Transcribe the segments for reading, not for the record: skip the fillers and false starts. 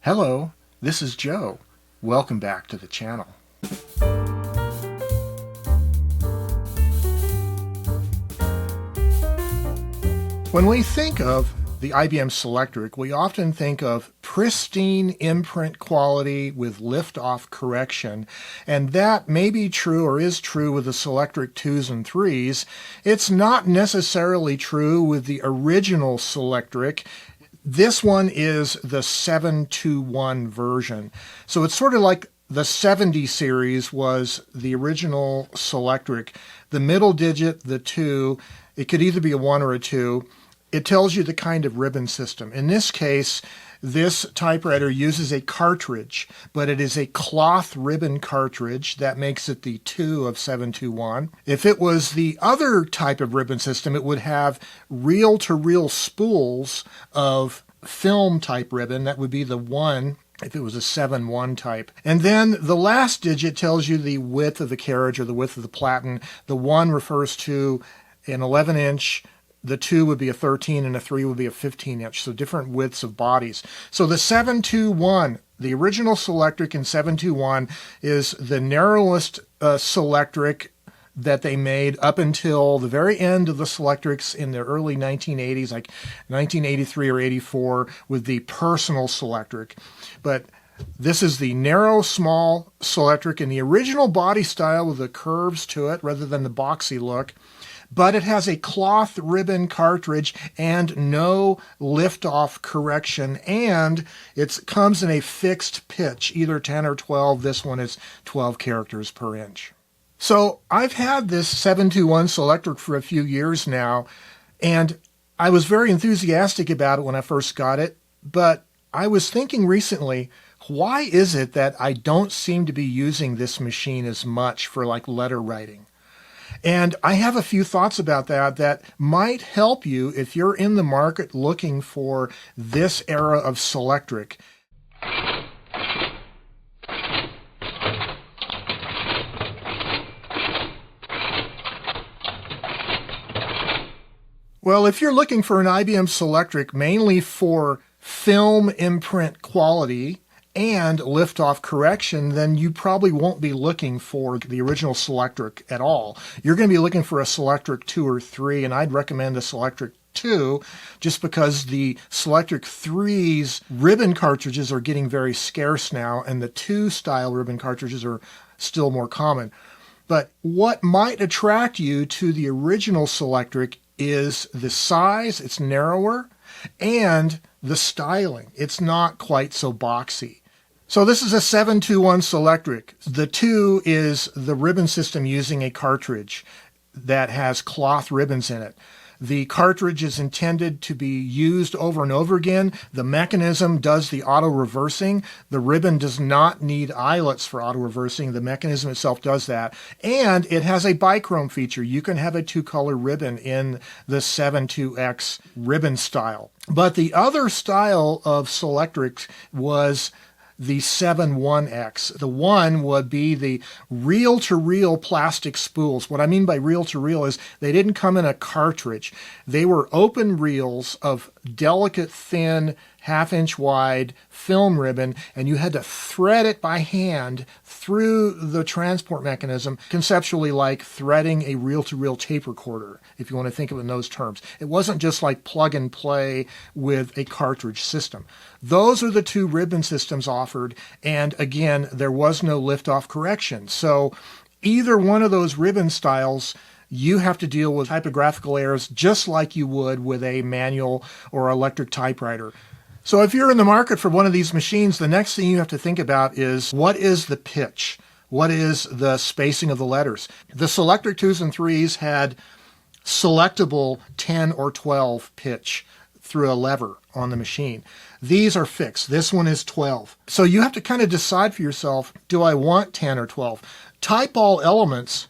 Hello, this is Joe. Welcome back to the channel. When we think of the IBM Selectric, we often think of pristine imprint quality with lift-off correction, and that may be true or is true with the Selectric 2s and 3s. It's not necessarily true with the original Selectric. This one is the 721 version. So it's sort of like the 70 series was the original Selectric. The middle digit, the 2, it could either be a 1 or a 2. It tells you the kind of ribbon system. In this case, this typewriter uses a cartridge, but it is a cloth ribbon cartridge. That makes it the 2 of 721. If it was the other type of ribbon system, it would have reel-to-reel spools of film type ribbon. That would be the 1 if it was a 7-1 type. And then the last digit tells you the width of the carriage or the width of the platen. The 1 refers to an 11-inch, the 2 would be a 13, and a 3 would be a 15-inch, so different widths of bodies. So the 721, the original Selectric in 721, is the narrowest Selectric that they made up until the very end of the Selectrics in the early 1980s, like 1983 or 84, with the personal Selectric. But this is the narrow, small Selectric in the original body style with the curves to it rather than the boxy look. But it has a cloth ribbon cartridge and no lift-off correction, and it comes in a fixed pitch, either 10 or 12. This one is 12 characters per inch. So I've had this 721 Selectric for a few years now, and I was very enthusiastic about it when I first got it, but I was thinking recently, why is it that I don't seem to be using this machine as much for like letter writing? And I have a few thoughts about that might help you if you're in the market looking for this era of Selectric. Well, if you're looking for an IBM Selectric mainly for film imprint quality and lift-off correction, then you probably won't be looking for the original Selectric at all. You're going to be looking for a Selectric 2 or 3, and I'd recommend the Selectric 2 just because the Selectric 3's ribbon cartridges are getting very scarce now, and the 2 style ribbon cartridges are still more common. But what might attract you to the original Selectric is the size. It's narrower, and the styling. It's not quite so boxy. So this is a 721 Selectric. The 2 is the ribbon system using a cartridge that has cloth ribbons in it. The cartridge is intended to be used over and over again. The mechanism does the auto-reversing. The ribbon does not need eyelets for auto-reversing. The mechanism itself does that. And it has a bichrome feature. You can have a 2-color ribbon in the 72X ribbon style. But the other style of Selectric was the 71X. The 1 would be the reel-to-reel plastic spools. What I mean by reel-to-reel is they didn't come in a cartridge. They were open reels of delicate, thin, half-inch wide film ribbon, and you had to thread it by hand through the transport mechanism, conceptually like threading a reel-to-reel tape recorder, if you want to think of it in those terms. It wasn't just like plug and play with a cartridge system. Those are the 2 ribbon systems offered, and again, there was no lift-off correction. So either one of those ribbon styles, you have to deal with typographical errors just like you would with a manual or electric typewriter. So if you're in the market for one of these machines, the next thing you have to think about is, what is the pitch? What is the spacing of the letters? The Selectric 2s and 3s had selectable 10 or 12 pitch through a lever on the machine. These are fixed. This one is 12. So you have to kind of decide for yourself, do I want 10 or 12? Type all elements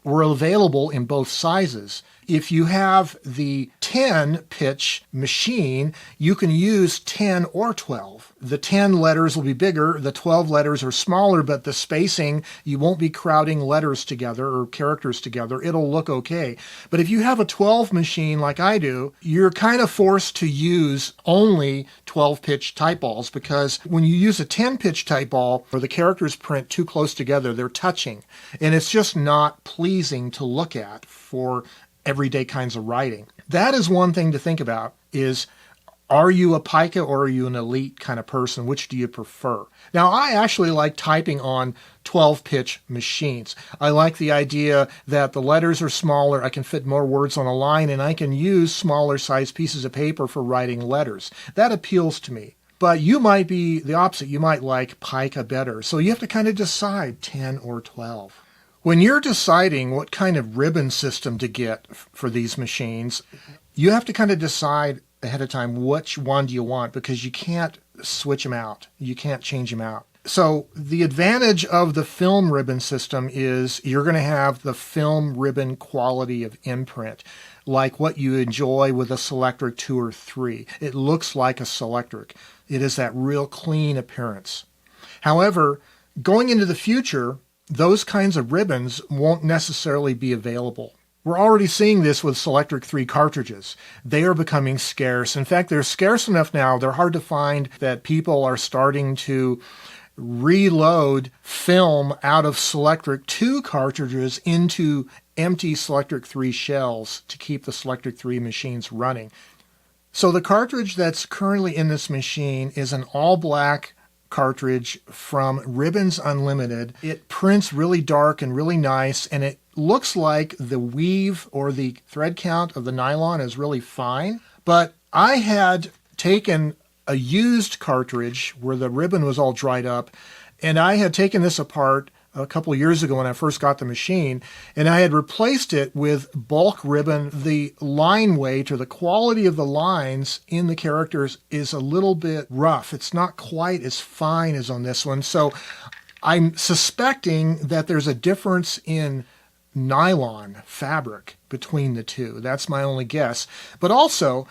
were available in both sizes. If you have the 10 pitch machine, you can use 10 or 12. The 10 letters will be bigger, the 12 letters are smaller, but the spacing, you won't be crowding letters together or characters together. It'll look okay. But if you have a 12 machine like I do, you're kind of forced to use only 12 pitch type balls, because when you use a 10 pitch type ball or the characters print too close together, they're touching. And it's just not pleasing to look at for everyday kinds of writing. That is one thing to think about is, are you a pica or are you an elite kind of person? Which do you prefer? Now, I actually like typing on 12-pitch machines. I like the idea that the letters are smaller, I can fit more words on a line, and I can use smaller size pieces of paper for writing letters. That appeals to me. But you might be the opposite. You might like pica better. So you have to kind of decide 10 or 12. When you're deciding what kind of ribbon system to get for these machines, you have to kind of decide ahead of time which one do you want, because you can't switch them out. You can't change them out. So the advantage of the film ribbon system is you're going to have the film ribbon quality of imprint, like what you enjoy with a Selectric 2 or 3. It looks like a Selectric. It is that real clean appearance. However, going into the future, those kinds of ribbons won't necessarily be available. We're already seeing this with Selectric 3 cartridges. They are becoming scarce. In fact, they're scarce enough now, they're hard to find, that people are starting to reload film out of Selectric 2 cartridges into empty Selectric 3 shells to keep the Selectric 3 machines running. So the cartridge that's currently in this machine is an all-black cartridge from Ribbons Unlimited. It prints really dark and really nice, and it looks like the weave or the thread count of the nylon is really fine. But I had taken a used cartridge where the ribbon was all dried up, and I had taken this apart a couple of years ago when I first got the machine, and I had replaced it with bulk ribbon. The line weight or the quality of the lines in the characters is a little bit rough. It's not quite as fine as on this one. So I'm suspecting that there's a difference in nylon fabric between the two. That's my only guess. But also,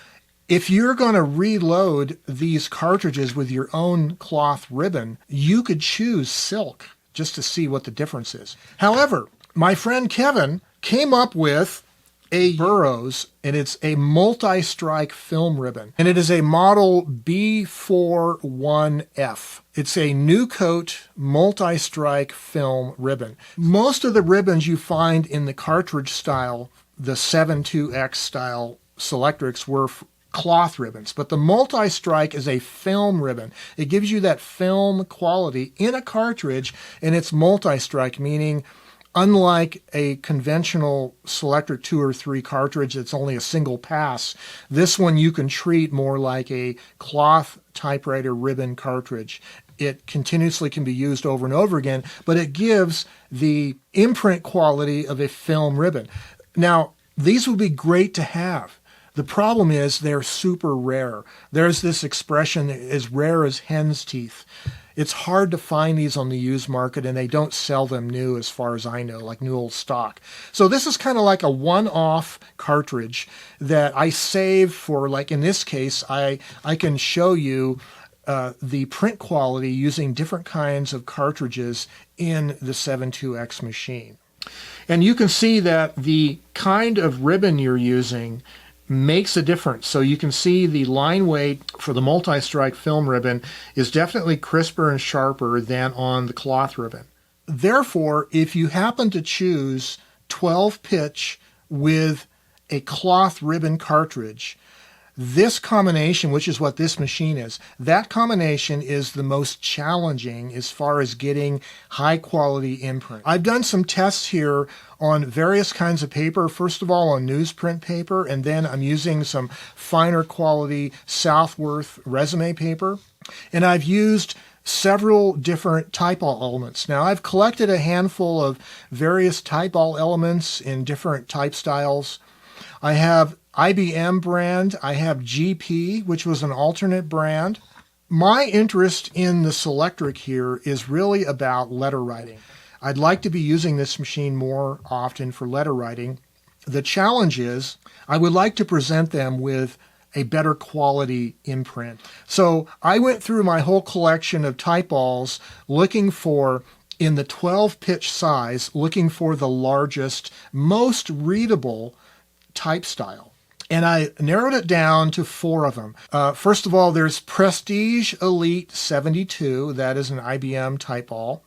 if you're going to reload these cartridges with your own cloth ribbon, you could choose silk just to see what the difference is. However, my friend Kevin came up with a Burroughs, and it's a multi-strike film ribbon, and it is a model B41F. It's a new coat multi-strike film ribbon. Most of the ribbons you find in the cartridge style, the 7.2X style Selectrics, were cloth ribbons, but the multi-strike is a film ribbon. It gives you that film quality in a cartridge, and it's multi-strike, meaning unlike a conventional Selectric 2 or 3 cartridge that's only a single pass, this one you can treat more like a cloth typewriter ribbon cartridge. It continuously can be used over and over again, but it gives the imprint quality of a film ribbon. Now, these would be great to have. The problem is they're super rare. There's this expression, as rare as hen's teeth. It's hard to find these on the used market, and they don't sell them new as far as I know, like new old stock. So this is kind of like a one-off cartridge that I save for, like in this case, I can show you the print quality using different kinds of cartridges in the 7.2X machine. And you can see that the kind of ribbon you're using makes a difference. So you can see the line weight for the multi-strike film ribbon is definitely crisper and sharper than on the cloth ribbon. Therefore, if you happen to choose 12 pitch with a cloth ribbon cartridge, this combination, which is what this machine is, that combination is the most challenging as far as getting high quality imprint. I've done some tests here on various kinds of paper, first of all on newsprint paper, and then I'm using some finer quality Southworth resume paper. And I've used several different typeball elements. Now, I've collected a handful of various typeball elements in different type styles. I have IBM brand, I have GP, which was an alternate brand. My interest in the Selectric here is really about letter writing. I'd like to be using this machine more often for letter writing, The challenge is I would like to present them with a better quality imprint. So I went through my whole collection of type balls looking for, in the 12 pitch size, looking for the largest, most readable type style. And I narrowed it down to 4 of them. First of all, there's Prestige Elite 72. That is an IBM type ball.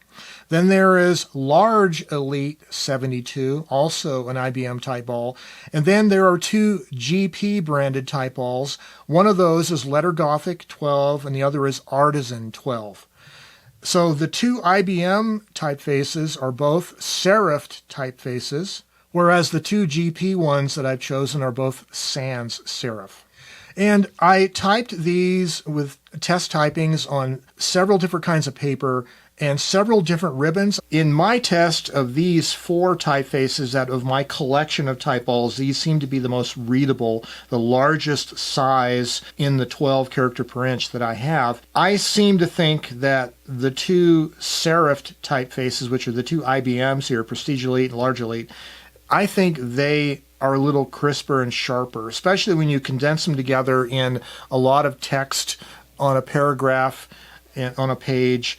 Then there is Large Elite 72, also an IBM type ball. And then there are 2 GP branded type balls. One of those is Letter Gothic 12 and the other is Artisan 12. So the 2 IBM typefaces are both serifed typefaces, whereas the 2 GP ones that I've chosen are both sans serif. And I typed these with test typings on several different kinds of paper and several different ribbons. In my test of these 4 typefaces out of my collection of type balls, these seem to be the most readable, the largest size in the 12 character per inch that I have. I seem to think that the 2 serifed typefaces, which are the 2 IBMs here, Prestige Elite and Large Elite, I think they are a little crisper and sharper, especially when you condense them together in a lot of text on a paragraph and on a page.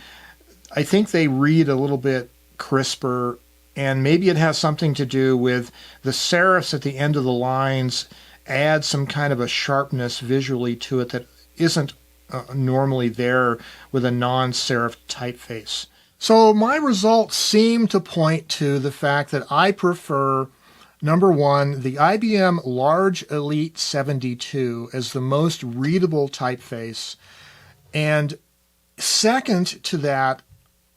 I think they read a little bit crisper, and maybe it has something to do with the serifs at the end of the lines add some kind of a sharpness visually to it that isn't normally there with a non-serif typeface. So my results seem to point to the fact that I prefer, number 1, the IBM Large Elite 72 as the most readable typeface. And second to that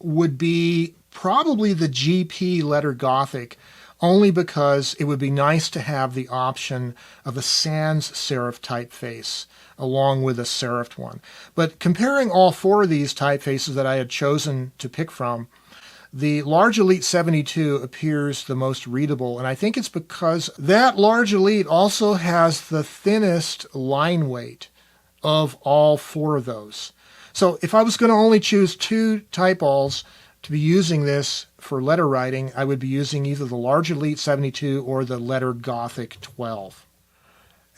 would be probably the GP Letter Gothic, only because it would be nice to have the option of a sans serif typeface along with a serifed one. But comparing all 4 of these typefaces that I had chosen to pick from, the Large Elite 72 appears the most readable, and I think it's because that Large Elite also has the thinnest line weight of all 4 of those. So if I was going to only choose 2 type balls to be using this for letter writing, I would be using either the Large Elite 72 or the Letter Gothic 12.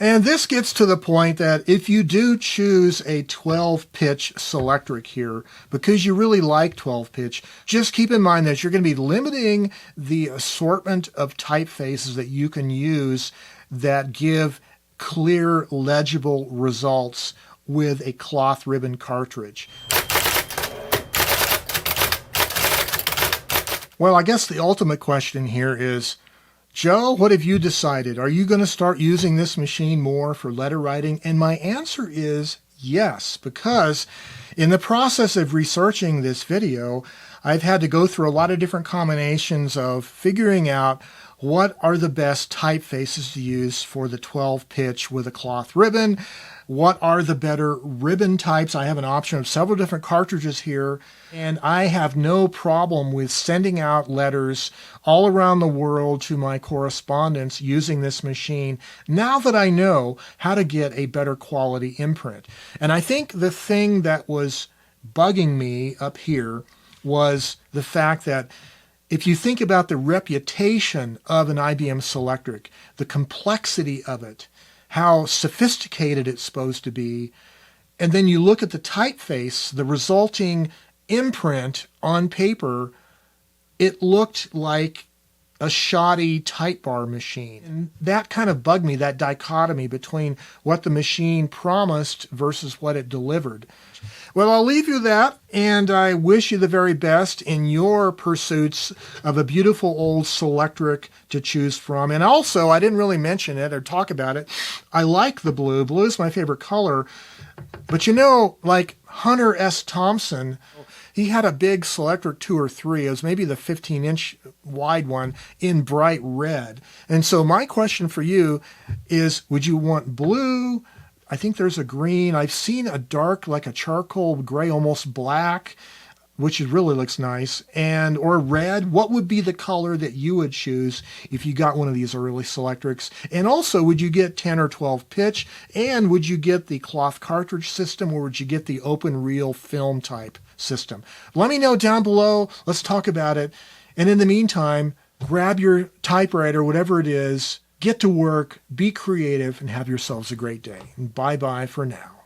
And this gets to the point that if you do choose a 12-pitch Selectric here, because you really like 12-pitch, just keep in mind that you're going to be limiting the assortment of typefaces that you can use that give clear, legible results with a cloth ribbon cartridge. Well, I guess the ultimate question here is, Joe, what have you decided? Are you going to start using this machine more for letter writing? And my answer is yes, because in the process of researching this video, I've had to go through a lot of different combinations of figuring out what are the best typefaces to use for the 12 pitch with a cloth ribbon. What are the better ribbon types? I have an option of several different cartridges here, and I have no problem with sending out letters all around the world to my correspondents using this machine now that I know how to get a better quality imprint. And I think the thing that was bugging me up here was the fact that if you think about the reputation of an IBM Selectric, the complexity of it, how sophisticated it's supposed to be, and then you look at the typeface, the resulting imprint on paper, it looked like a shoddy type bar machine. And that kind of bugged me, that dichotomy between what the machine promised versus what it delivered. Well, I'll leave you that, and I wish you the very best in your pursuits of a beautiful old Selectric to choose from. And also, I didn't really mention it or talk about it, I like the blue. Blue is my favorite color. But you know, like Hunter S. Thompson, he had a big Selectric 2 or 3. It was maybe the 15-inch wide one in bright red. And so my question for you is, would you want blue? I think there's a green. I've seen a dark, like a charcoal gray, almost black, which really looks nice, and or red. What would be the color that you would choose if you got one of these early Selectrics? And also, would you get 10 or 12 pitch? And would you get the cloth cartridge system, or would you get the open reel film type system? Let me know down below. Let's talk about it. And in the meantime, grab your typewriter, whatever it is, Get to work, be creative, and have yourselves a great day. And bye-bye for now.